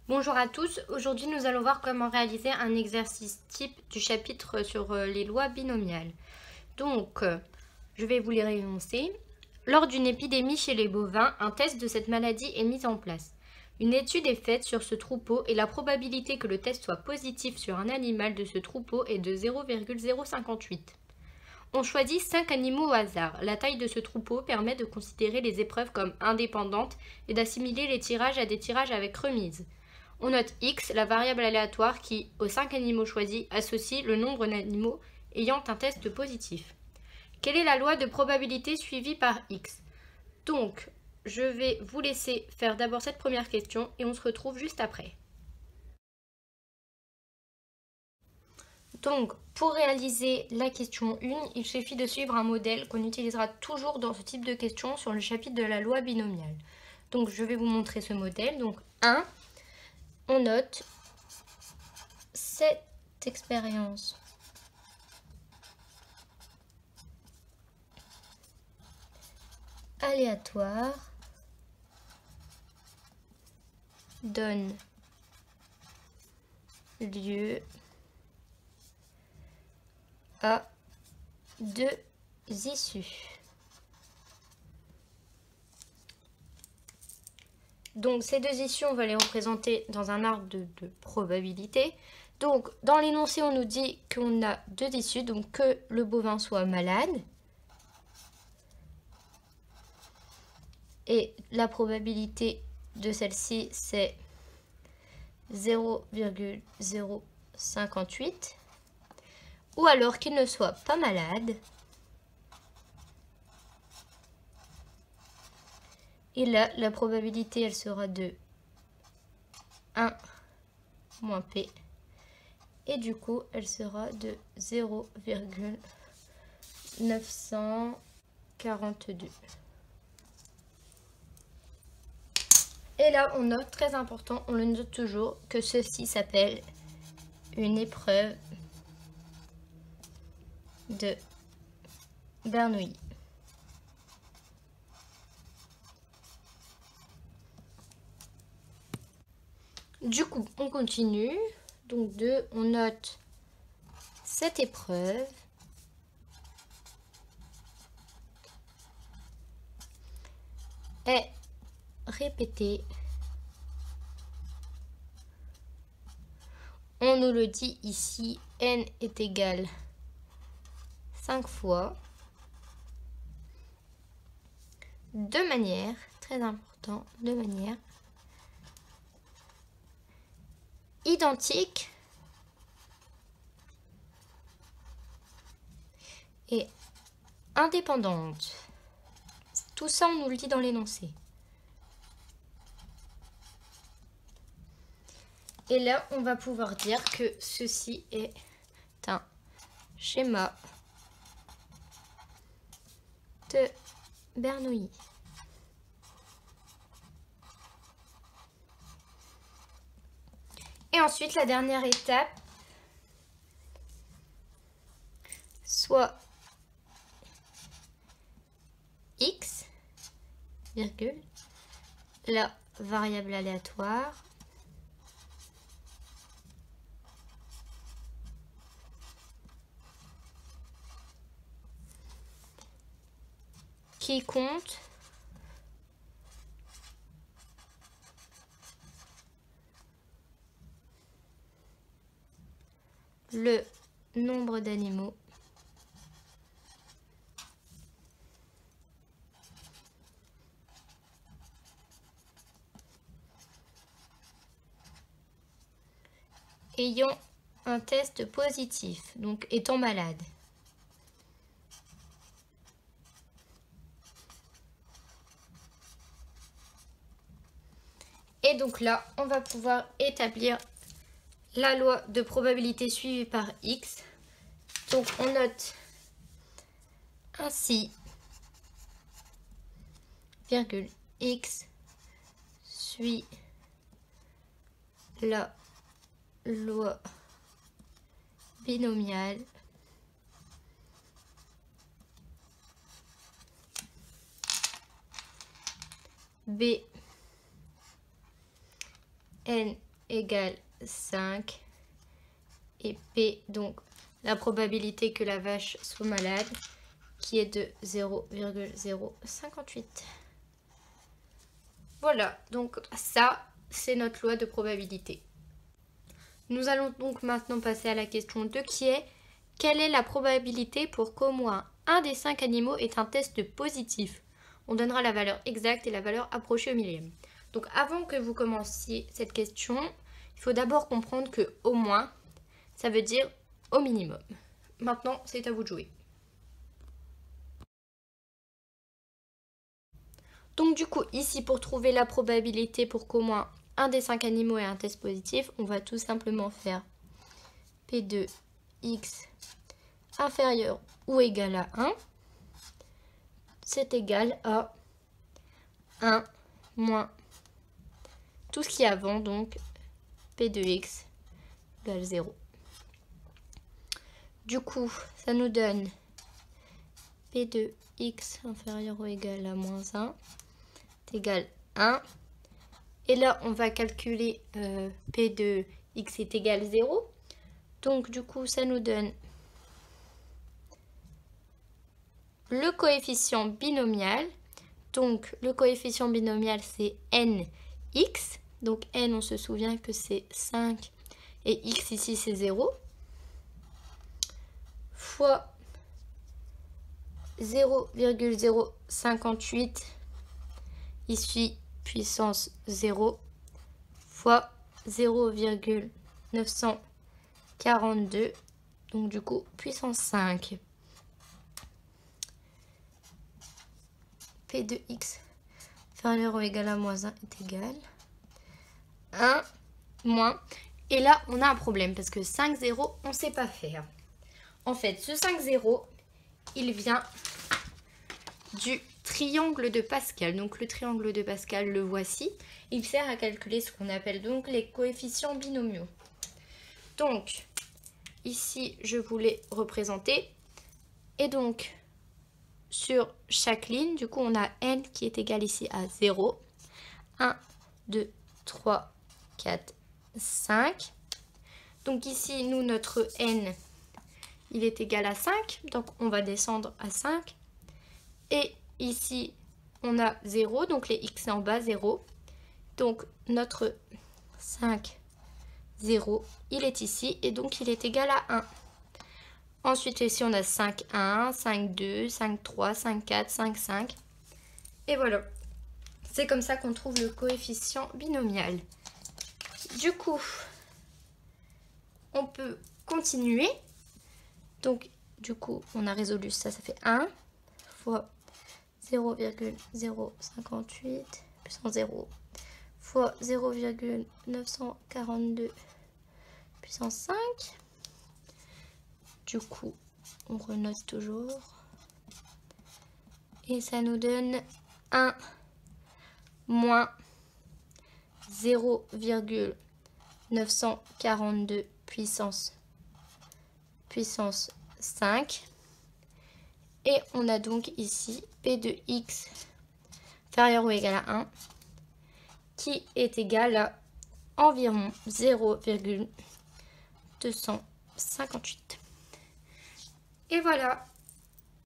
Bonjour à tous, aujourd'hui nous allons voir comment réaliser un exercice type du chapitre sur les lois binomiales. Donc, je vais vous les réénoncer. Lors d'une épidémie chez les bovins, un test de cette maladie est mis en place. Une étude est faite sur ce troupeau et la probabilité que le test soit positif sur un animal de ce troupeau est de 0,058. On choisit 5 animaux au hasard. La taille de ce troupeau permet de considérer les épreuves comme indépendantes et d'assimiler les tirages à des tirages avec remise. On note X, la variable aléatoire qui, aux 5 animaux choisis, associe le nombre d'animaux ayant un test positif. Quelle est la loi de probabilité suivie par X? Donc, je vais vous laisser faire d'abord cette première question et on se retrouve juste après. Donc, pour réaliser la question 1, il suffit de suivre un modèle qu'on utilisera toujours dans ce type de question sur le chapitre de la loi binomiale. Donc, je vais vous montrer ce modèle. Donc, 1, on note cette expérience aléatoire donne lieu à 2 issues. Donc ces 2 issues, on va les représenter dans un arbre de probabilité. Donc dans l'énoncé, on nous dit qu'on a 2 issues, donc que le bovin soit malade. Et la probabilité de celle-ci, c'est 0,058. Ou alors qu'il ne soit pas malade. Et là, la probabilité, elle sera de 1 moins P. Et du coup, elle sera de 0,942. Et là, on note, très important, on le note toujours, que ceci s'appelle une épreuve de Bernoulli. Du coup, on continue. Donc 2, on note cette épreuve est répétée. On nous le dit ici, n est égal 5 fois. De manière, très important, de manière identique et indépendante. Tout ça, on nous le dit dans l'énoncé. Et là, on va pouvoir dire que ceci est un schéma de Bernoulli. Et ensuite, la dernière étape, soit X, virgule, la variable aléatoire, qui compte le nombre d'animaux ayant un test positif, donc étant malade. Et donc là, on va pouvoir établir la loi de probabilité suivie par X. Donc on note ainsi, virgule, X suit la loi binomiale B n égale 5. Et P, donc la probabilité que la vache soit malade, qui est de 0,058. Voilà, donc ça, c'est notre loi de probabilité. Nous allons donc maintenant passer à la question 2 qui est: quelle est la probabilité pour qu'au moins un des 5 animaux ait un test positif? On donnera la valeur exacte et la valeur approchée au millième. Donc avant que vous commenciez cette question, il faut d'abord comprendre que au moins, ça veut dire au minimum. Maintenant, c'est à vous de jouer. Donc du coup, ici, pour trouver la probabilité pour qu'au moins un des 5 animaux ait un test positif, on va tout simplement faire P de X inférieur ou égal à 1. C'est égal à 1 moins tout ce qui est avant, donc P de X égale 0. Du coup, ça nous donne P de X inférieur ou égal à moins 1 est égal à 1. Et là, on va calculer P de X est égal à 0. Donc, du coup, ça nous donne le coefficient binomial. Donc, le coefficient binomial, c'est nx. Donc, n, on se souvient que c'est 5. Et x ici, c'est 0. Fois 0,058 ici puissance 0 fois 0,942, donc du coup puissance 5. P de x inférieur ou égal à moins 1 est égal 1 moins. Et là, on a un problème parce que 5, 0, on ne sait pas faire. En fait, ce 5, 0, il vient du triangle de Pascal. Donc le triangle de Pascal, le voici. Il sert à calculer ce qu'on appelle donc les coefficients binomiaux. Donc, ici, je voulais représenter. Et donc, sur chaque ligne, du coup, on a n qui est égal ici à 0. 1, 2, 3, 4, 5. Donc ici, nous, notre n, il est égal à 5. Donc, on va descendre à 5. Et ici, on a 0. Donc, les x en bas, 0. Donc, notre 5, 0, il est ici. Et donc, il est égal à 1. Ensuite, ici, on a 5, 1, 5, 2, 5, 3, 5, 4, 5, 5. Et voilà. C'est comme ça qu'on trouve le coefficient binomial. Du coup, on peut continuer. Donc, du coup, on a résolu ça, ça fait 1 fois 0,058 puissance 0 fois 0,942 puissance 5. Du coup, on renote toujours. Et ça nous donne 1 moins 0,942 puissance 5. Et on a donc ici P de x inférieur ou égal à 1 qui est égal à environ 0,258. Et voilà,